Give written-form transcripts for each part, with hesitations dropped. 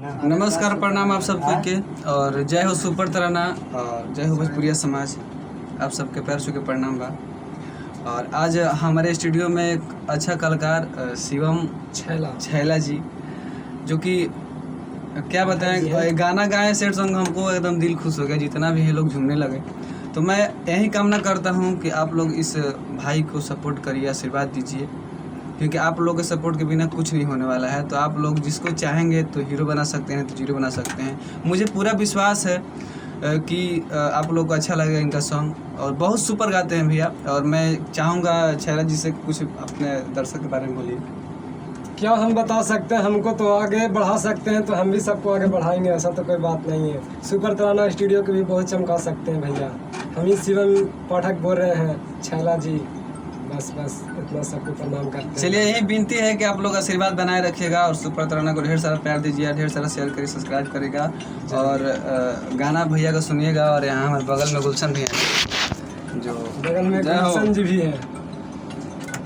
नमस्कार, प्रणाम आप सबको के, और जय हो सुपर तराना और जय हो भोजपुरिया समाज। आप सबके पैर छू के प्रणाम बा। और आज हमारे स्टूडियो में एक अच्छा कलाकार शिवम छैला जी, जो कि क्या बताएं, गाना गाए, सेट सॉन्ग, हमको एकदम दिल खुश हो गया। जितना भी है लोग झूमने लगे। तो मैं यही कामना करता हूँ कि आप लोग इस भाई को सपोर्ट करिए, आशीर्वाद दीजिए, क्योंकि आप लोगों के सपोर्ट के बिना कुछ नहीं होने वाला है। तो आप लोग जिसको चाहेंगे तो हीरो बना सकते हैं, तो जीरो बना सकते हैं। मुझे पूरा विश्वास है कि आप लोग को अच्छा लगेगा इनका सॉन्ग, और बहुत सुपर गाते हैं भैया। और मैं चाहूँगा छैला जी से कुछ अपने दर्शक के बारे में बोलिए। क्या हम बता सकते हैं, हमको तो आगे बढ़ा सकते हैं तो हम भी सबको आगे बढ़ाएंगे, ऐसा तो कोई बात नहीं है। सुपर तराना स्टूडियो को भी बहुत चमका सकते हैं भैया। हम ही शिवम पाठक बोल रहे हैं, छैला जी, बस इतना सबको प्रणाम करते हैं। चलिए, यही विनती है कि आप लोग आशीर्वाद बनाए रखिएगा और सुपर तराना को ढेर सारा प्यार दीजिए, ढेर सारा शेयर करिए, सब्सक्राइब करेगा। और गाना भैया का सुनिएगा। और यहाँ हमारे बगल में गुलशन भी है, जो बगल में गुलशन जी भी है।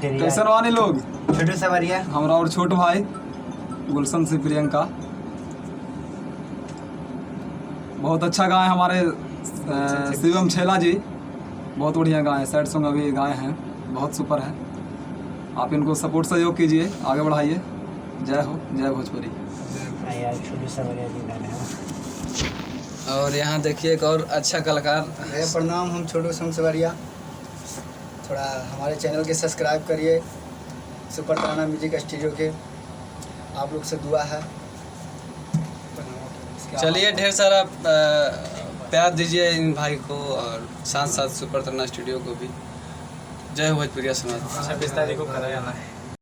कैसे रवानी लोग, छोटू सवरिया हमारा और छोटू भाई गुलशन से प्रियंका बहुत अच्छा गाए हमारे शिवम छैला जी, बहुत बढ़िया गाए, सैड सॉन्ग अभी गाए हैं, बहुत सुपर है। आप इनको सपोर्ट सहयोग कीजिए, आगे बढ़ाइए। जय हो, जय भोजपुरी। छोटू सवरिया जी गाना है। और यहाँ देखिए एक और अच्छा कलाकार। भैया प्रणाम, हम छोटू सवरिया। थोड़ा हमारे चैनल के सब्सक्राइब करिए, सुपर तराना म्यूजिक स्टूडियो के, आप लोग से दुआ है। चलिए, ढेर सारा प्यार दीजिए इन भाई को, और साथ साथ सुपर तराना स्टूडियो को भी। जय हो भोजपुरिया समाज। 26 तारीख को खड़ा जाना है।